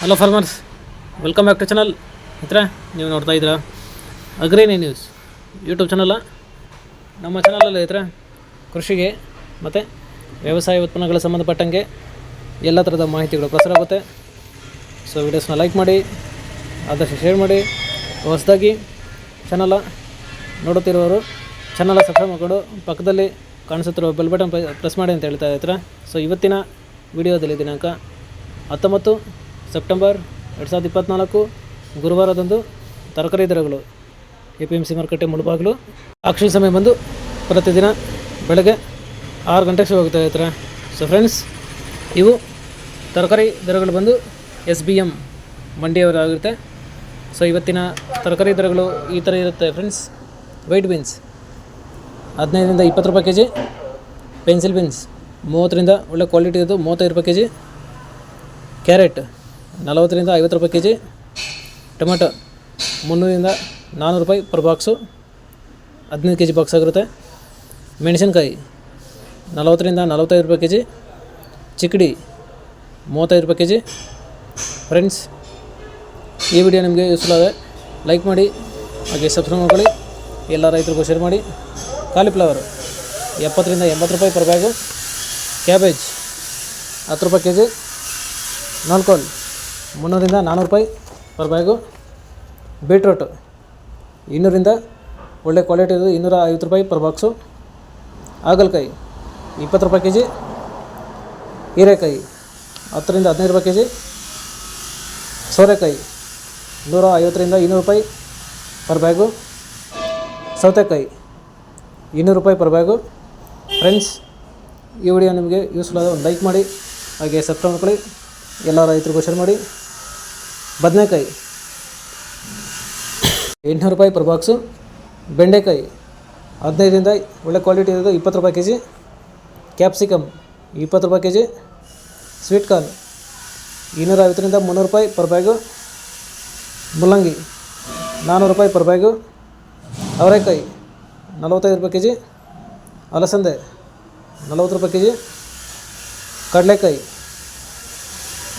Hello farmers, welcome back to channel. ಮಿತ್ರ, ನೀವು ನೋಡ್ತಾ ಇದ್ದೀರಾ ಅಗ್ರಿನಿ ನ್ಯೂಸ್ ಯೂಟ್ಯೂಬ್ ಚಾನಲ್ಲ. ನಮ್ಮ ಚಾನಲಲ್ಲಿ ಇದ್ರೆ ಕೃಷಿಗೆ ಮತ್ತು ವ್ಯವಸಾಯ ಉತ್ಪನ್ನಗಳ ಸಂಬಂಧಪಟ್ಟಂಗೆ ಎಲ್ಲ ಥರದ ಮಾಹಿತಿಗಳು ಪ್ರಸಾರ ಆಗುತ್ತೆ. ಸೊ ವಿಡಿಯೋಸ್ನ ಲೈಕ್ ಮಾಡಿ, ಆದಷ್ಟು ಶೇರ್ ಮಾಡಿ. ಹೊಸದಾಗಿ ಚಾನಲ ನೋಡುತ್ತಿರುವವರು ಚಾನಲ ಸಬ್ಸ್ಕ್ರೈಬ್ ಮಾಡಿಕೊಂಡು ಪಕ್ಕದಲ್ಲಿ ಕಾಣಿಸುತ್ತಿರುವ ಬೆಲ್ ಬಟನ್ ಪ್ರೆಸ್ ಮಾಡಿ ಅಂತ ಹೇಳ್ತಾ ಇರ್ತಾರೆ. ಸೊ ಇವತ್ತಿನ ವಿಡಿಯೋದಲ್ಲಿ ದಿನಾಂಕ 19 ಸೆಪ್ಟೆಂಬರ್ 2024 ಗುರುವಾರದಂದು ತರಕಾರಿ ದರಗಳು APMC ಮಾರುಕಟ್ಟೆ ಮುಳುಬಾಗಿಲು. ಆಕ್ಷನ್ ಸಮಯ ಬಂದು ಪ್ರತಿದಿನ ಬೆಳಗ್ಗೆ 6 ಗಂಟೆಗೆ ಶುರು ಹೋಗ್ತಾ ಇರ್ತಾರೆ. ಸೊ ಫ್ರೆಂಡ್ಸ್, ಇವು ತರಕಾರಿ ದರಗಳು ಬಂದು SBM ಮಂಡಿಯವರಾಗಿರುತ್ತೆ. ಸೊ ಇವತ್ತಿನ ತರಕಾರಿ ದರಗಳು ಈ ಥರ ಇರುತ್ತೆ ಫ್ರೆಂಡ್ಸ್. ವೈಟ್ ಬೀನ್ಸ್ 15ರಿಂದ 20 ರೂಪಾಯಿ ಕೆಜಿ, ಪೆನ್ಸಿಲ್ ಬೀನ್ಸ್ 30ರಿಂದ ಒಳ್ಳೆ ಕ್ವಾಲಿಟಿ ಇದ್ದು 35 ರೂಪಾಯಿ ಕೆಜಿ, ಕ್ಯಾರೆಟ್ 40ರಿಂದ 50 ರೂಪಾಯಿ ಕೆಜಿ, ಟೊಮೆಟೊ 300ರಿಂದ 400 ರೂಪಾಯಿ ಪರ್ ಬಾಕ್ಸು, 15 ಕೆಜಿ ಬಾಕ್ಸ್ ಆಗಿರುತ್ತೆ. ಮೆಣಸಿನ್ಕಾಯಿ 40ರಿಂದ 45 ರೂಪಾಯಿ ಕೆಜಿ, ಚಿಕ್ಕಡಿ 35 ರೂಪಾಯಿ ಕೆಜಿ. ಫ್ರೆಂಡ್ಸ್, ಈ ವಿಡಿಯೋ ನಿಮಗೆ ಯೂಸ್ಫುಲ್ ಆದರೆ ಲೈಕ್ ಮಾಡಿ, ಹಾಗೆ ಸಬ್ಸ್ಕ್ರೈಬ್ ಮಾಡ್ಕೊಳ್ಳಿ, ಎಲ್ಲ ರೈತರಿಗೂ ಶೇರ್ ಮಾಡಿ. ಕಾಲಿಫ್ಲವರ್ 70ರಿಂದ 80 ರೂಪಾಯಿ ಪರ್ ಬ್ಯಾಗು, ಕ್ಯಾಬೇಜ್ 10 ರೂಪಾಯಿ ಕೆಜಿ, ನಾಲ್ಕೋಲ್ 300ರಿಂದ 400 ರೂಪಾಯಿ ಪರ್ ಬ್ಯಾಗು, ಬೀಟ್ರೂಟ್ 200ರಿಂದ ಒಳ್ಳೆ ಕ್ವಾಲಿಟಿ ಇರೋದು 250 ರೂಪಾಯಿ ಪರ್ ಬಾಕ್ಸು, ಹಾಗಲಕಾಯಿ 20 ರೂಪಾಯಿ ಕೆಜಿ, ಹೀರೆಕಾಯಿ 10ರಿಂದ 15 ರೂಪಾಯಿ ಕೆಜಿ, ಸೋರೆಕಾಯಿ 150ರಿಂದ 200 ರೂಪಾಯಿ ಪರ್ ಬ್ಯಾಗು, ಸೌತೆಕಾಯಿ 200 ರೂಪಾಯಿ ಪರ್ ಬ್ಯಾಗು. ಫ್ರೆಂಡ್ಸ್, ಈ ವಿಡಿಯೋ ನಿಮಗೆ ಯೂಸ್ಫುಲ್ ಆದ ಒಂದು ಲೈಕ್ ಮಾಡಿ, ಹಾಗೆ ಸಬ್ಸ್ಕ್ರೈಬ್ ಮಾಡ್ಕೊಳ್ಳಿ, ಎಲ್ಲ ರೈತರಿಗೂ ಶೇರ್ ಮಾಡಿ. ಬದನೆಕಾಯಿ 800 ರೂಪಾಯಿ ಪರ್ ಬಾಕ್ಸು, ಬೆಂಡೆಕಾಯಿ 15ರಿಂದ ಒಳ್ಳೆ ಕ್ವಾಲಿಟಿ ಇರೋದು 20 ರೂಪಾಯಿ ಕೆಜಿ, ಕ್ಯಾಪ್ಸಿಕಮ್ 20 ರೂಪಾಯಿ ಕೆಜಿ, ಸ್ವೀಟ್ ಕಾರ್ನ್ 250ರಿಂದ 300 ರೂಪಾಯಿ ಪರ್ ಬ್ಯಾಗು, ಮುಲ್ಲಂಗಿ 400 ರೂಪಾಯಿ ಪರ್ ಬ್ಯಾಗು, ಅವರೆಕಾಯಿ 45 ರೂಪಾಯಿ ಕೆಜಿ, ಅಲಸಂದೆ 40 ರೂಪಾಯಿ ಕೆಜಿ, ಕಡಲೆಕಾಯಿ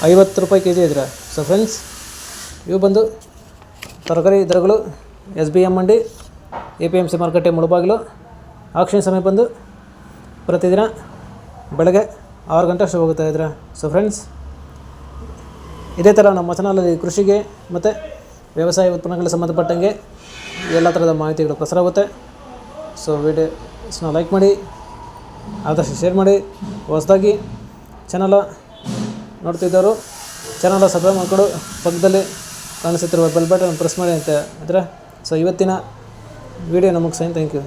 50 ರೂಪಾಯಿ ಕೆಜಿ ಇದ್ರೆ. ಸೊ ಫ್ರೆಂಡ್ಸ್, ಇವು ಬಂದು ತರಕಾರಿ ದರಗಳು SBM ಮಂಡಿ, APMC ಮಾರುಕಟ್ಟೆ ಮುಳುಬಾಗಿಲು. ಆಕ್ಷನ್ ಸಮಯ ಬಂದು ಪ್ರತಿದಿನ ಬೆಳಗ್ಗೆ 6 ಗಂಟೆ ಅಷ್ಟು ಹೋಗ್ತಾ ಇದ್ರೆ. ಸೊ ಫ್ರೆಂಡ್ಸ್, ಇದೇ ಥರ ನಮ್ಮ ಚಾನಲಲ್ಲಿ ಕೃಷಿಗೆ ಮತ್ತು ವ್ಯವಸಾಯ ಉತ್ಪನ್ನಗಳಿಗೆ ಸಂಬಂಧಪಟ್ಟಂಗೆ ಎಲ್ಲ ಥರದ ಮಾಹಿತಿಗಳು ಪ್ರಸಾರ ಆಗುತ್ತೆ. ಸೊ ವಿಡಿಯೋಸ್ನ ಲೈಕ್ ಮಾಡಿ, ಆದಷ್ಟು ಶೇರ್ ಮಾಡಿ. ಹೊಸದಾಗಿ ಚಾನಲ ನೋಡ್ತಿದ್ದವರು ಚಾನಲ ಸಬ್ಸ್ಕ್ರೈಬ್ ಮಾಡಿಕೊಂಡು ಪಕ್ಕದಲ್ಲಿ ಕಾಣಿಸುತ್ತಿರುವ ಬೆಲ್ ಬಟನ್ ಪ್ರೆಸ್ ಮಾಡಿ ಅಂತ ಇದ್ರೆ. ಸೊ ಇವತ್ತಿನ ವಿಡಿಯೋ ನಮಗೆ ಸೈನ್. Thank you.